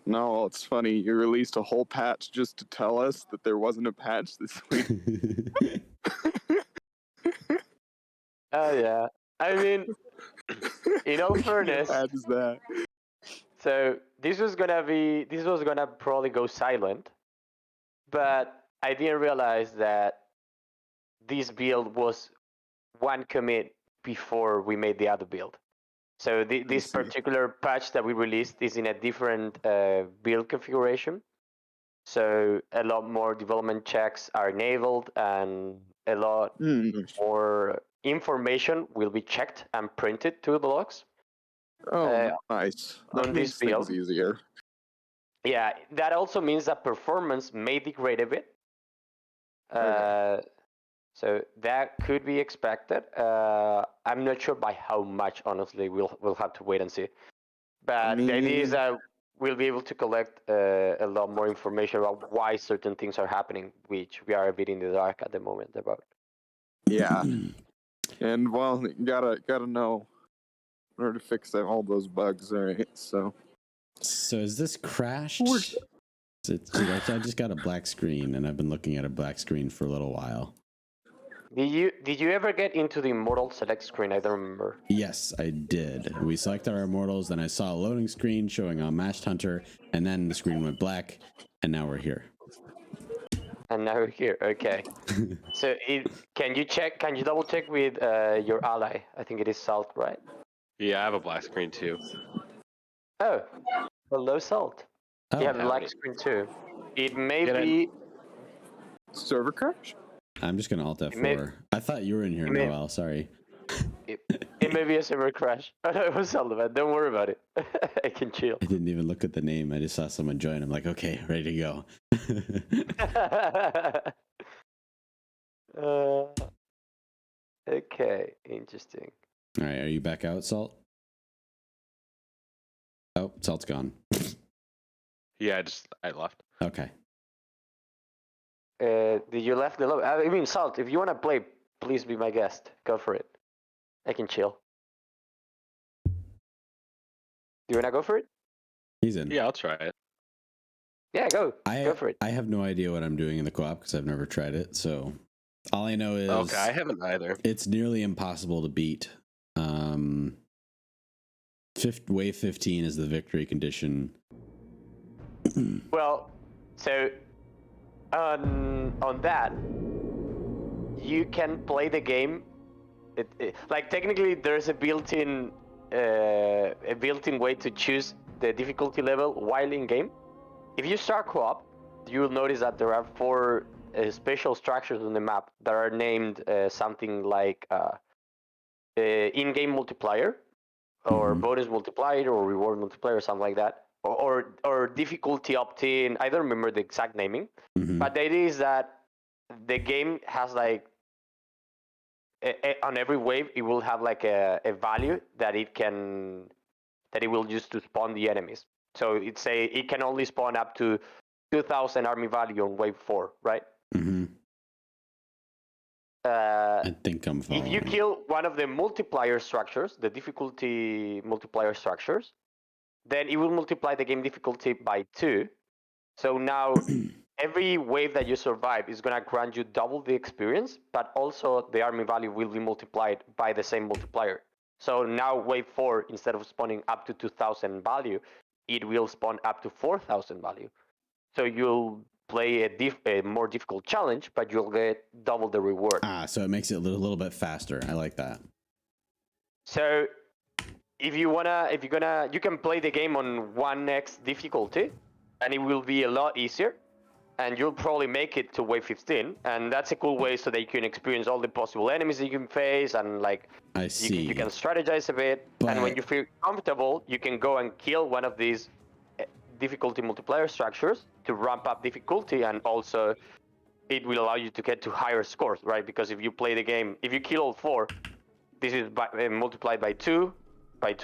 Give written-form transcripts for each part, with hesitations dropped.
No, it's funny. You released a whole patch just to tell us that there wasn't a patch this week. Oh yeah. I mean, in all fairness, patch is that? so this was gonna probably go silent, but I didn't realize that this build was one commit before we made the other build. So this particular patch that we released is in a different build configuration. So a lot more development checks are enabled, and a lot more information will be checked and printed to the logs. Oh, nice. That on makes this build. things easier. Yeah, that also means that performance may degrade a bit. Okay. So that could be expected. I'm not sure by how much, honestly. We'll have to wait and see. But the idea is that we'll be able to collect a lot more information about why certain things are happening, which we are a bit in the dark at the moment about. Yeah. And well, you gotta know in order to fix all those bugs, right? So is this crashed? I just got a black screen, and I've been looking at a black screen for a little while. Did you ever get into the Immortal Select screen? I don't remember. Yes, I did. We selected our Immortals, then I saw a loading screen showing a Matched Hunter, and then the screen went black, and now we're here. And now we're here. Okay. So can you double check with your ally? I think it is Salt, right? Yeah, I have a black screen too. Oh, hello, Salt. Oh. You have a black screen too. It may be server crash. I'm just gonna Alt F4. I thought you were in here, Noel. Sorry. It may be a server crash. Oh, no, it was Sullivan. Don't worry about it. I can chill. I didn't even look at the name. I just saw someone join. I'm like, okay, ready to go. Okay, interesting. All right, are you back out, Salt? Oh, Salt's gone. Yeah, I left. Okay. Did you left the lobby? I mean, Salt, if you want to play, please be my guest. Go for it. I can chill. Do you want to go for it? He's in. Yeah, I'll try it. Yeah, go for it. I have no idea what I'm doing in the co-op because I've never tried it. So all I know is okay, I haven't either. It's nearly impossible to beat. Wave 15 is the victory condition. Well, so on that, you can play the game. Like technically, there's a built-in way to choose the difficulty level while in game. If you start co-op, you will notice that there are 4 special structures on the map that are named something like in-game multiplier, or bonus multiplier, or reward multiplier, or something like that, or difficulty opt-in. I don't remember the exact naming, but the idea is that the game has like on every wave it will have like a value that it will use to spawn the enemies. So it can only spawn up to 2,000 army value on wave 4, right? I think I'm following. If you kill one of the multiplier structures, the difficulty multiplier structures, then it will multiply the game difficulty by 2. So now every wave that you survive is going to grant you double the experience, but also the army value will be multiplied by the same multiplier. So now wave 4, instead of spawning up to 2,000 value, it will spawn up to 4,000 value. So you'll play a more difficult challenge, but you'll get double the reward. So it makes it a little bit faster. I like that. So you can play the game on 1x difficulty, and it will be a lot easier, and you'll probably make it to wave 15, and that's a cool way so that you can experience all the possible enemies that you can face, and like you can strategize a bit. And when you feel comfortable, you can go and kill one of these difficulty multiplier structures to ramp up difficulty, and also it will allow you to get to higher scores, right? Because if you play the game, if you kill all 4, this is multiplied by 2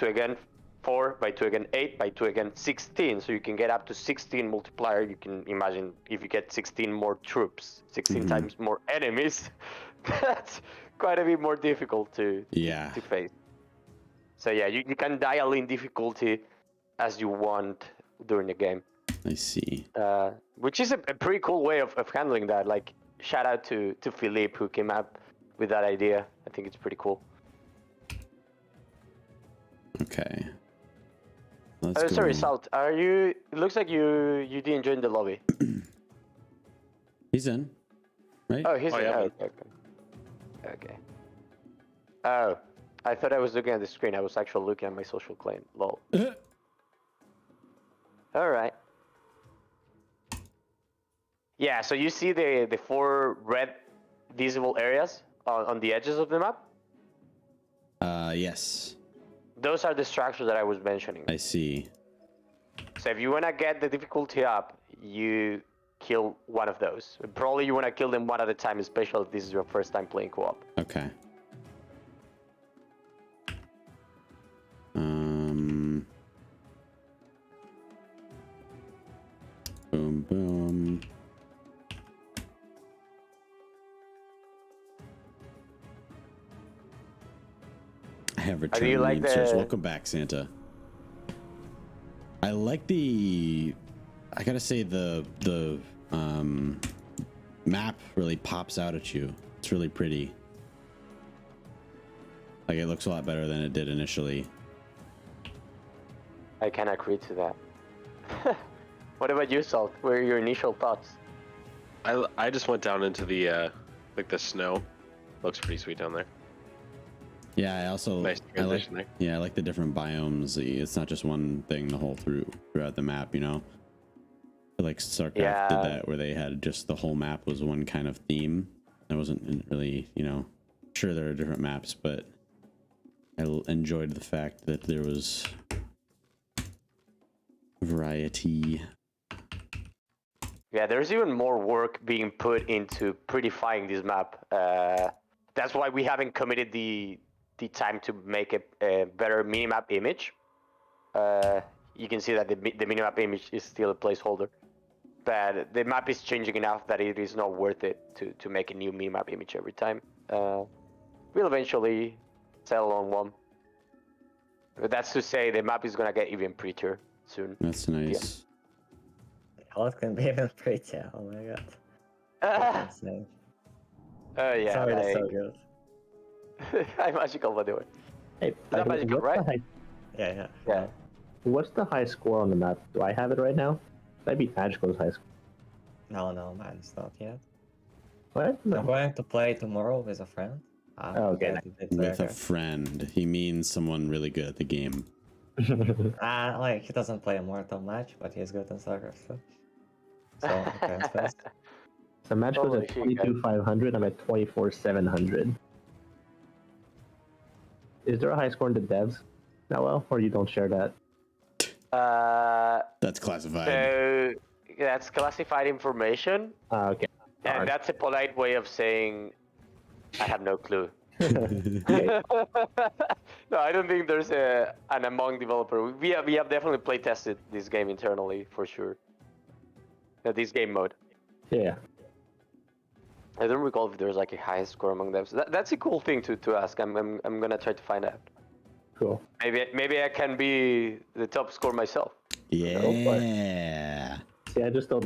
again, 4 by 2 again, 8 by 2 again, 16. So you can get up to 16 multiplier. You can imagine if you get 16 more troops, 16 times more enemies, that's quite a bit more difficult to face. So yeah, you can dial in difficulty as you want during the game. I see. Which is a pretty cool way of handling that. Like, shout out to Philippe who came up with that idea. I think it's pretty cool. Okay. Let's go. Sorry, Salt. Are you? It looks like you didn't join the lobby. He's in, right? Oh, he's Oh, in. yeah. Oh, okay. Oh, I thought I was looking at the screen. I was actually looking at my social claim. Lol. All right. Yeah. So you see the 4 red visible areas on the edges of the map. Yes. Those are the structures that I was mentioning. I see. So if you want to get the difficulty up, you kill one of those. Probably you want to kill them one at a time, especially if this is your first time playing co-op. Okay. Boom, boom. I have returned you like answers. the- Welcome back, Santa. I like the. I gotta say the map really pops out at you. It's really pretty. Like it looks a lot better than it did initially. I can agree to that. What about you, Salt? What are your initial thoughts? I just went down into the like the snow. Looks pretty sweet down there. Yeah, I also Nice I like transition there. yeah, I like the different biomes. It's not just one thing the whole throughout the map, you know. I feel like StarCraft Yeah. did that where they had just the whole map was one kind of theme. I wasn't really, you know, sure there are different maps, but I enjoyed the fact that there was variety. Yeah, there's even more work being put into prettifying this map. That's why we haven't committed the time to make a better minimap image. You can see that the minimap image is still a placeholder, but the map is changing enough that it is not worth it to make a new minimap image every time. We'll eventually settle on one. But that's to say the map is gonna get even prettier soon. That's nice. Oh, it's gonna be even prettier. Oh my god. Oh That's insane. yeah, It's already so like, good. I'm magical by the way. Hey, that what's magical, the right? high- Yeah. Yeah. What's the high score on the map? Do I have it right now? I beat Magical's high score. No, man, it's not yet. What? I'm No. going to play tomorrow with a friend. Oh, okay. yeah, it's With a later. friend. He means someone really good at the game. Like he doesn't play Immortal much, but he's good in soccer stuff. So okay, it's fast. So Magical's Holy at shit, guys. 22,500. I'm at 24,700. Is there a high score in the devs, Nahuel, or you don't share that? That's classified. So that's classified information, Okay. and Darn. that's a polite way of saying I have no clue. Okay. No, I don't think there's an Among developer. We have definitely play tested this game internally for sure. This game mode. Yeah. I don't recall if there's like a high score among them. So that's a cool thing to ask. I'm gonna try to find out. Cool. Maybe I can be the top score myself. Yeah. See, I just told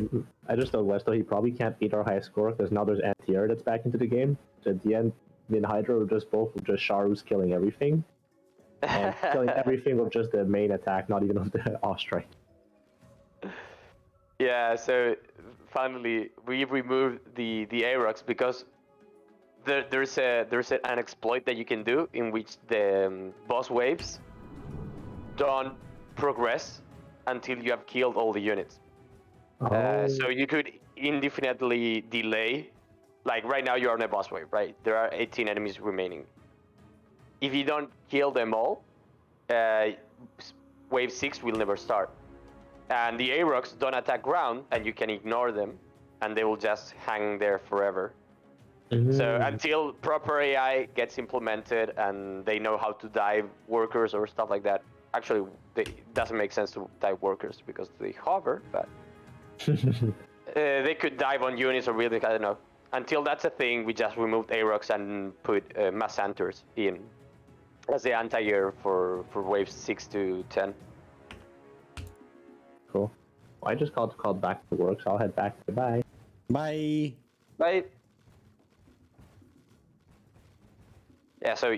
Westo he probably can't beat our high score because now there's anti-air that's back into the game. So at the end, me and Hydra were just Sharu's killing everything. And killing everything with just the main attack, not even with the off strike. Yeah, so finally we removed the Aerox because there's an exploit that you can do in which the boss waves don't progress until you have killed all the units. So you could indefinitely delay. Like right now you're on a boss wave, right? There are 18 enemies remaining. If you don't kill them all, wave 6 will never start. And the Aerox don't attack ground, and you can ignore them, and they will just hang there forever. So until proper AI gets implemented and they know how to dive workers or stuff like that, actually it doesn't make sense to dive workers because they hover, but they could dive on units or really, I don't know. Until that's a thing, we just removed Aerox and put Mass Hunters in as the anti-air for waves 6 to 10. cool. Well, I just called back to work, so I'll head back. Goodbye. Bye. Right. Yeah, so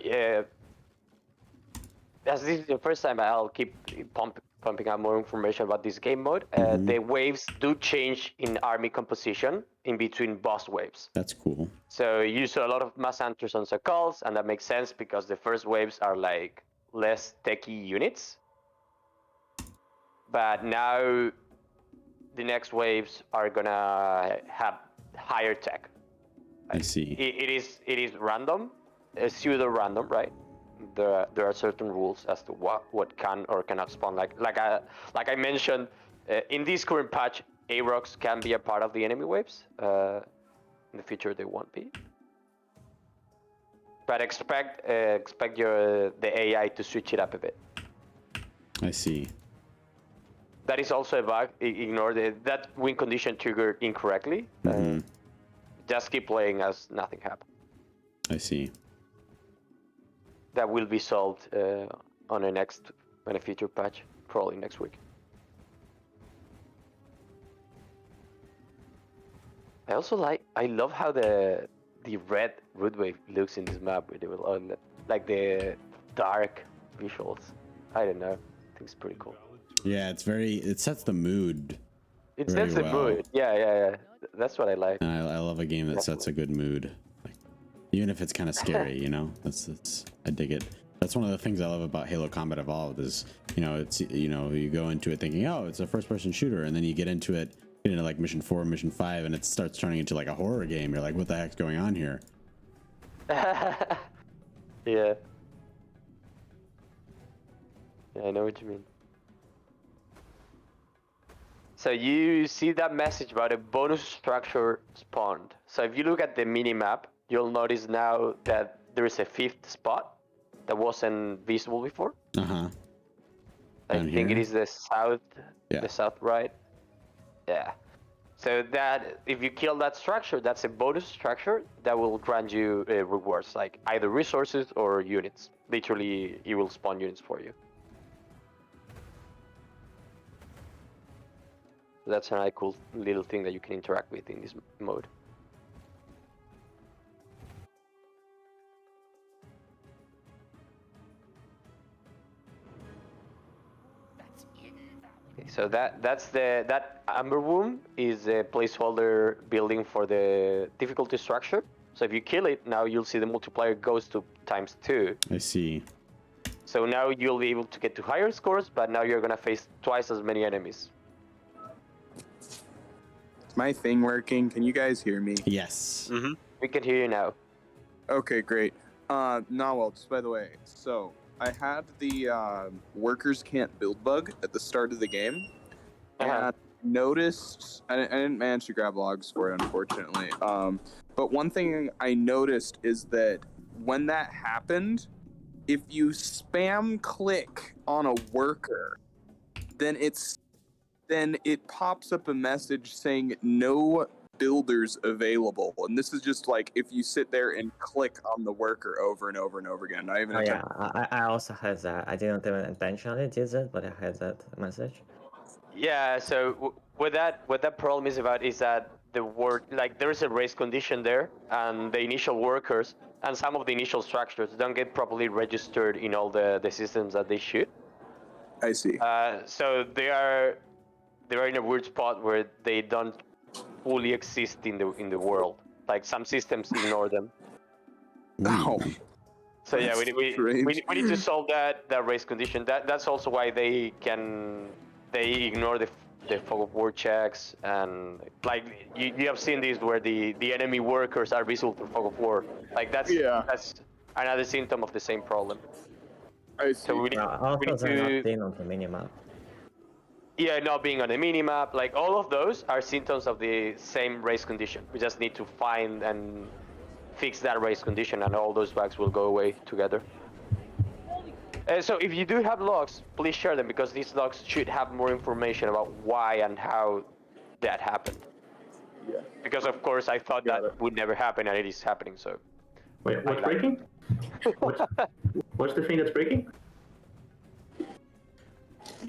as this is the first time, I'll keep pumping out more information about this game mode. The waves do change in army composition in between boss waves. That's cool. So you saw a lot of mass hunters on Sokals, and that makes sense because the first waves are like less techie units. But now the next waves are gonna have higher tech. I see. It is random, pseudo random, right? There are certain rules as to what can or cannot spawn. Like I mentioned, in this current patch, AROCs can be a part of the enemy waves. In the future, they won't be. But expect the AI to switch it up a bit. I see. That is also a bug. Ignore that win condition triggered incorrectly. Just keep playing as nothing happened. I see. That will be solved on a future patch, probably next week. I love how the red root wave looks in this map with like the dark visuals. I don't know. I think it's pretty cool. Yeah, it sets the mood. It very sets the well. mood. Yeah. That's what I like. And I love a game that sets a good mood. Like, even if it's kind of scary, you know? I dig it. That's one of the things I love about Halo Combat Evolved is, you go into it thinking, oh, it's a first-person shooter, and then you get into like mission 4, mission 5, and it starts turning into like a horror game. You're like, what the heck's going on here? Yeah, I know what you mean. So you see that message about a bonus structure spawned. So if you look at the mini-map, you'll notice now that there is a 5th spot that wasn't visible before. Uh-huh. I think it is the south, the south right. Yeah. So that if you kill that structure, that's a bonus structure that will grant you rewards, like either resources or units. Literally, it will spawn units for you. That's a cool little thing that you can interact with in this mode. Okay, so that amber womb is a placeholder building for the difficulty structure. So if you kill it, now you'll see the multiplier goes to ×2. I see. So now you'll be able to get to higher scores, but now you're gonna face twice as many enemies. Is my thing working? Can you guys hear me? Yes. We can hear you now. Okay, great. Nahuel, just by the way, so I had the workers can't build bug at the start of the game, and I noticed I didn't manage to grab logs for it, unfortunately. But one thing I noticed is that when that happened, if you spam click on a worker, then it pops up a message saying no builders available, and this is just like if you sit there and click on the worker over and over and over again. Not even. I also had that. I didn't even intentionally do that, but I had that message. Yeah. So what that problem is about is that there is a race condition there, and the initial workers and some of the initial structures don't get properly registered in all the systems that they should. I see. So they are in a weird spot where they don't fully exist in the world. Like some systems ignore them. Oh. So yeah, we need to solve that race condition. That's also why they ignore the fog of war checks, and like you have seen this where the enemy workers are visible through fog of war. Like that's another symptom of the same problem. I see. So we need Also, they're to not seen on the minimap. Yeah, not being on the minimap, like all of those are symptoms of the same race condition. We just need to find and fix that race condition, and all those bugs will go away together. So if you do have logs, please share them, because these logs should have more information about why and how that happened. Yeah. Because of course I thought that would never happen, and it is happening. So. Wait, what's breaking? What's the thing that's breaking?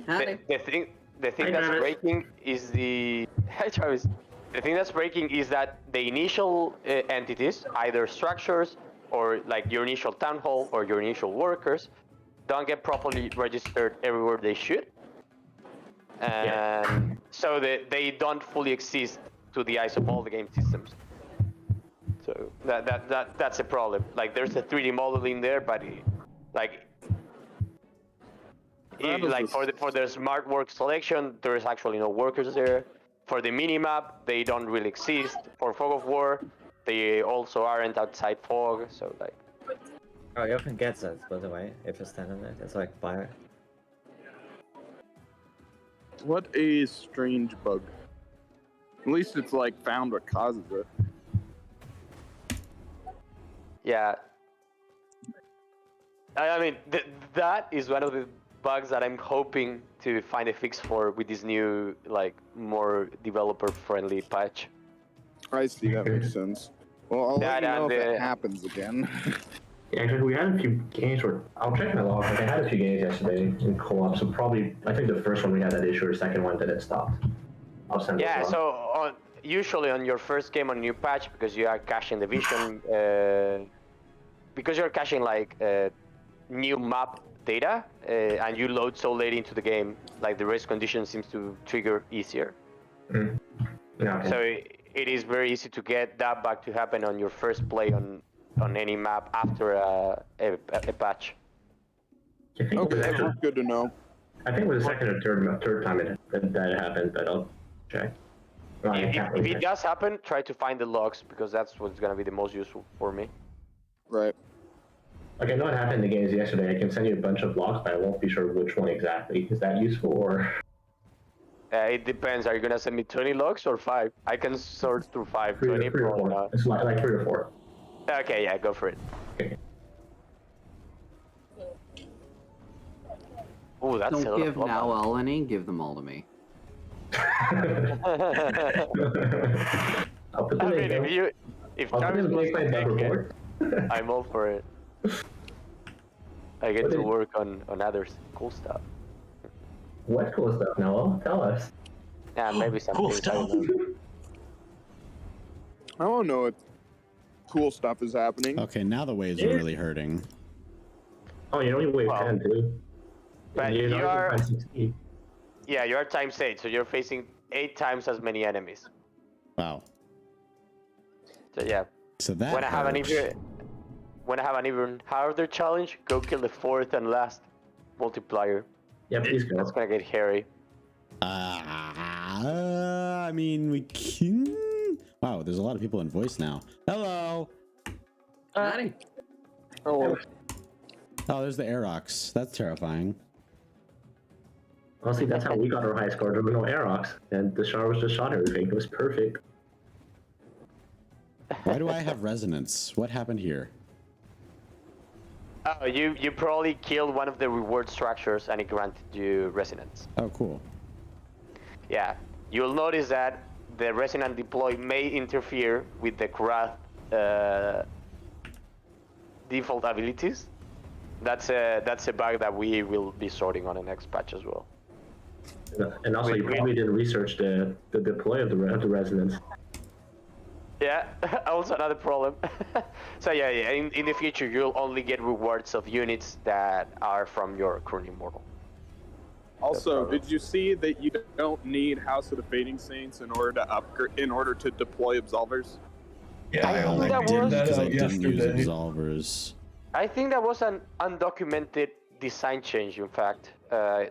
The the thing Hi, that's Travis. breaking is the Hi, Travis. The thing that's breaking is that the initial entities, either structures or like your initial town hall or your initial workers, don't get properly registered everywhere they should, and so they don't fully exist to the eyes of all the game systems. So that's a problem. Like there's a 3D model in there, but for the smart work selection, there is actually no workers there. For the minimap, they don't really exist. For Fog of War, they also aren't outside fog. So like, Oh, you often get that, by the way, if you stand on it. It's like fire. What a strange bug. At least it's like found what causes it. yeah. I mean, that is one of the bugs that I'm hoping to find a fix for with this new, like, more developer-friendly patch. I see, that makes sense. Well, I'll let you know if it happens again. Yeah, actually, we had a few games where I'll check my log. Like, I had a few games yesterday in co-op, so probably I think the first one we had that issue, or the second one that it stopped. I'll send Yeah, it. so usually on your first game on a new patch, because you are caching the vision, because you're caching like new map data, and you load so late into the game, like the race condition seems to trigger easier. Mm. Yeah, okay. So it is very easy to get that bug to happen on your first play on any map after a patch. I think Okay, it was that's actually, good to know. I think it was the second or third time that it happened, but I'll check. Well, I can't If really it check. does happen, try to find the logs, because that's what's gonna be the most useful for me. Right. Like, I know it happened in the games yesterday. I can send you a bunch of logs, but I won't be sure which one exactly. Is that useful, or? It depends. Are you gonna send me 20 logs or 5? I can sort through 5. 20 three or probably four. not. It's like 3 or 4. Okay, yeah, go for it. Okay. Oh, that's a Don't lot give of log. Nahuel any, give them all to me. I'll put the I link mean, down. if I'll put Travis in the wants link to by take it, report. I'm all for it. I get What to is- work on other cool stuff. What cool stuff, Noel? Tell us. Yeah, maybe some Cool things, I don't know. I don't know what cool stuff is happening. Okay, now the waves are really hurting. Oh, you only wave Well, 10 too. but And you only are- find 60. Yeah, you are times 8, so you're facing 8 times as many enemies. Wow. So yeah, So that when I have an hurts. even harder challenge, go kill the 4th and last multiplier. Yeah, please go. That's gonna get hairy. I mean, we can. Wow, there's a lot of people in voice now. Hello. Maddie. Oh, Oh, there's the Aerox. That's terrifying. Honestly, that's how we got our high score. There were no Aerox, and the Showers just shot everything. It was perfect. Why do I have resonance? What happened here? Oh, you probably killed one of the reward structures and it granted you resonance. Oh, cool. Yeah, you'll notice that the resonant deploy may interfere with the Kurath default abilities. That's a bug that we will be sorting on the next patch as well. And also, you probably didn't research the deploy of the resonance. Yeah, also another problem. So yeah, in the future you'll only get rewards of units that are from your current immortal. also, did you see that you don't need House of the Fading Saints in order to deploy absolvers? Yeah, I I only think that did was- that Because I out didn't use yesterday. absolvers. I think that was an undocumented design change, in fact.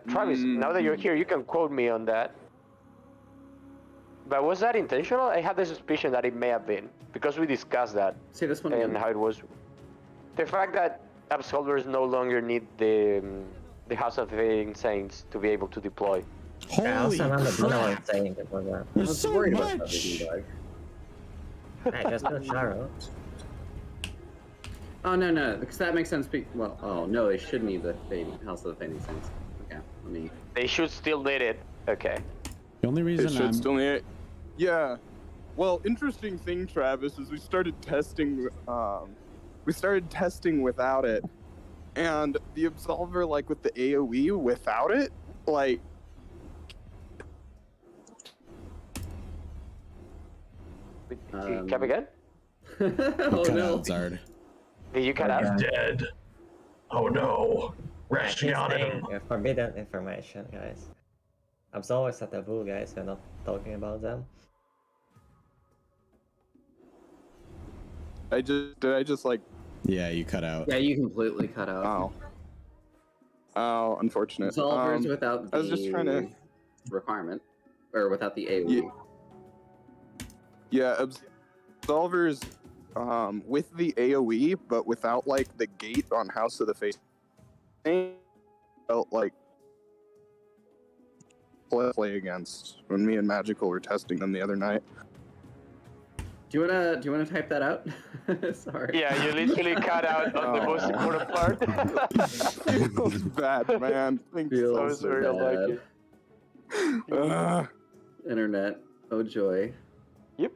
Travis, now that you're here, you can quote me on that. But was that intentional? I had the suspicion that it may have been, because we discussed that Say this one and again. how it was. The fact that absolvers no longer need the House of the Saints to be able to deploy. Holy I also remember Bruno crap! saying it was that. I There's was so worried about much. that dog. Hey, just go Sharo. Oh no, because that makes sense. Well, oh no, they should need the House of the Fading Saints. Okay, let me. They should still need it. Okay. The only It reason should I'm still need it. Yeah. Well, interesting thing, Travis, is we started testing without it. And the Absolver, like with the AoE without it, like Come again? Oh Cut no. out, Zard. Did you cut out? Dead. Oh no. Rushing He's on saying him. forbidden information, guys. Absolvers are taboo, guys. We're not talking about them. Did I just like, Yeah, you cut out. Yeah, you completely cut out. oh, unfortunate. Solvers without the I was just trying to, requirement, or without the AoE. yeah, absolvers, with the AoE, but without like the gate on House of the Face, felt like play against when me and Magical were testing them the other night. Do you wanna type that out? Sorry. Yeah, you literally cut out on the most important part. Feels bad, man. Thanks Feels so I'm sorry, I like it. much. Internet. Oh joy. Yep.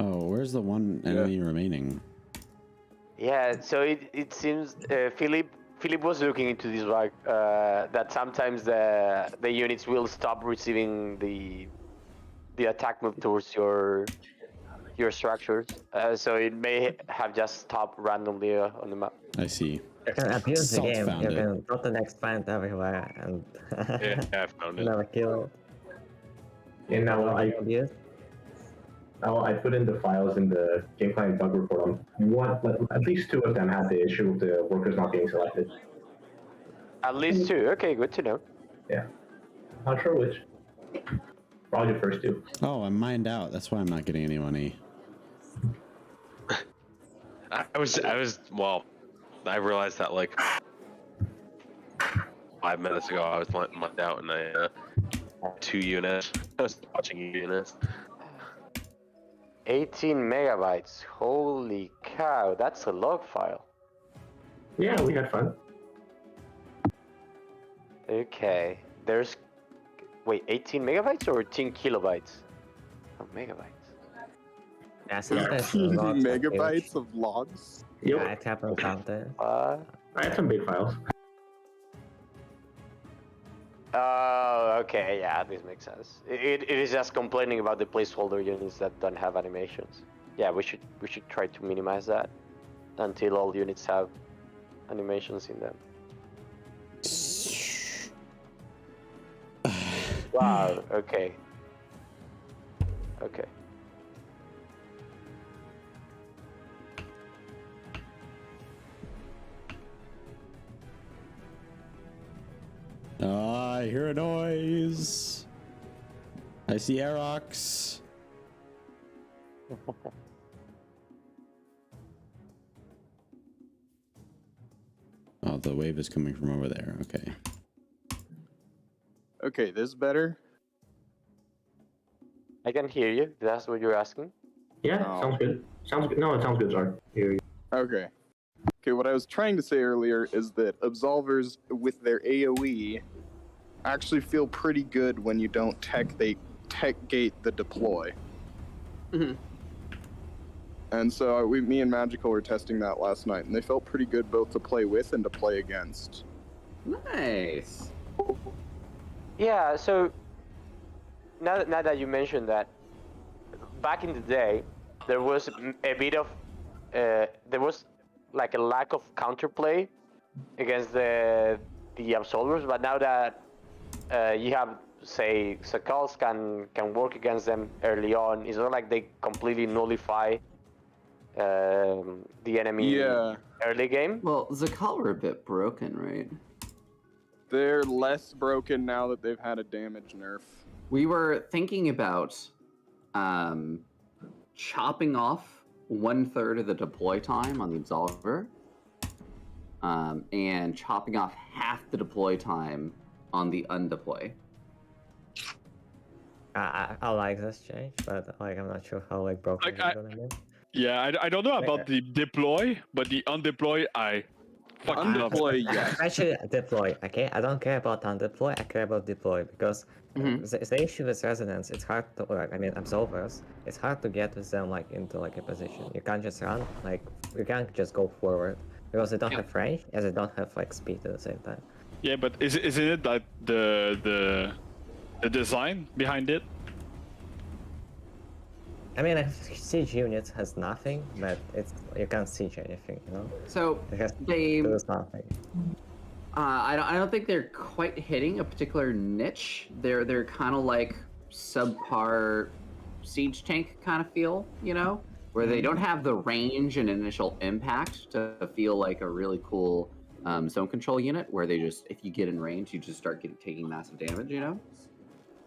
Oh, where's the one enemy remaining? Yeah, so it seems Philip was looking into this, right? That sometimes the units will stop receiving the attack move towards your structures. So it may have just stopped randomly on the map. I see. You can abuse the Salt game. found You it. can put the next find everywhere and Yeah, I found it. never kill it. And now Abuse. I put in the files in the game client bug report. At least 2 of them had the issue with the workers not being selected. At least 2. Okay, good to know. Yeah. Not sure which. Probably the first 2. Oh, I'm mined out. That's why I'm not getting any money. I realized that like 5 minutes ago I was mined out and I 2 units. I was watching units. 18 megabytes. Holy cow, that's a log file. Yeah, we had fun. Okay, there's... Wait, 18 megabytes or 18 kilobytes? Oh, megabytes. Yeah, sometimes the logs are huge. Megabytes of logs. Yep. Yeah, it happens sometimes. I had some big files. Oh, okay, yeah, this makes sense. It is just complaining about the placeholder units that don't have animations. Yeah, we should try to minimize that until all units have animations in them. Wow, okay. Okay. I hear a noise. I see Aerox. Oh, the wave is coming from over there. Okay. Okay, this is better. I can hear you. That's what you're asking? Yeah, Oh. sounds good. Sounds good. No, it sounds good, sorry. Here you Okay. Okay, what I was trying to say earlier is that absolvers with their AoE actually feel pretty good when you don't tech gate the deploy. Mhm. And so me and Magical were testing that last night, and they felt pretty good both to play with and to play against. Nice. Yeah, so now that you mentioned that, back in the day, there was a bit of, there was like a lack of counterplay against the absolvers, but now that you have, say, Sakals can work against them early on, it's not like they completely nullify the enemy early game. Well, Zakal were a bit broken, right? They're less broken now that they've had a damage nerf. We were thinking about chopping off 1/3 of the deploy time on the Absolver, and chopping off half the deploy time on the undeploy. I like this change, but like I'm not sure how like broken Like, it's gonna be. Yeah, I don't know about the deploy, but the undeploy, I fucking love it. Undeploy, yes. Especially deploy, okay? I don't care about undeploy, I care about deploy because the issue with residents, it's hard to, I mean, absolvers, it's hard to get with them like into like a position. You can't just run, like you can't just go forward because they don't have range, as they don't have like speed at the same time. Yeah, but isn't it that the design behind it? I mean, a siege unit has nothing, but you can't siege anything, you know. So It has they, to do something. I don't think they're quite hitting a particular niche. They're kind of like subpar siege tank kind of feel, you know, where they don't have the range and initial impact to feel like a really cool zone control unit, where they just, if you get in range, you just start taking massive damage, you know.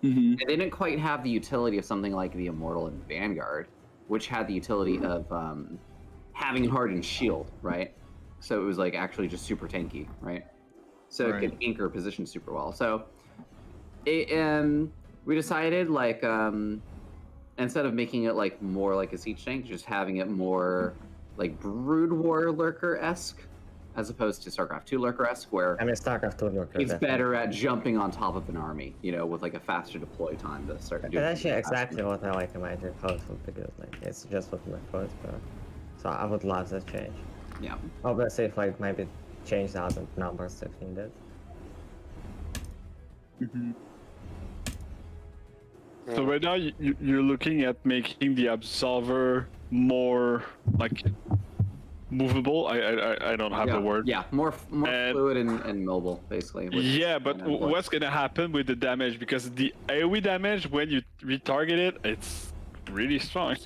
Mm-hmm. And they didn't quite have the utility of something like the Immortal and Vanguard, which had the utility of having hardened shield, right? So it was like actually just super tanky, right? So it could anchor position super well. So we decided like instead of making it like more like a siege tank, just having it more like Brood War Lurker-esque, as opposed to StarCraft 2 Lurker-esque, where I mean, StarCraft 2 Lurker. it's better at jumping on top of an army, you know, with like a faster deploy time to start doing. That's actually exactly what I like in Magic, how it would be good. Like, it's just what my first, but so I would love that change. Yeah. Obviously, if like maybe change the other numbers if needed. Mm-hmm. So right now you're looking at making the Absolver more like movable. I don't have the word. Yeah, more fluid and mobile, basically. Yeah, but what's gonna happen with the damage? Because the AoE damage when you retarget it, it's really strong.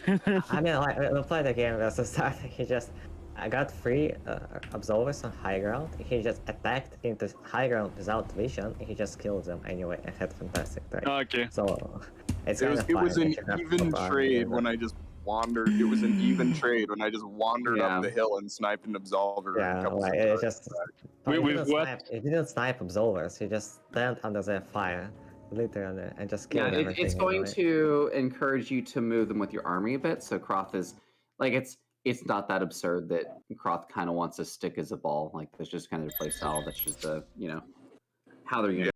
I mean, like, we played the game at the start. I got 3 absolvers on high ground. He just attacked into high ground without vision. He just killed them anyway and had fantastic trade. Okay. So it's It kind was, of it was fun. an You should have even fun trade with when it. I just wandered. It was an even trade when I just wandered up the hill and sniped an Absolver. Yeah, a couple like times. it just. With what? He didn't snipe absolvers. He just stand under their fire, literally, and just kill everything. It's going anyway. to encourage you to move them with your army a bit. So Croth is like it's not that absurd that Croth kind of wants to stick as a ball. Like that's just kind of their play style. That's just the how they're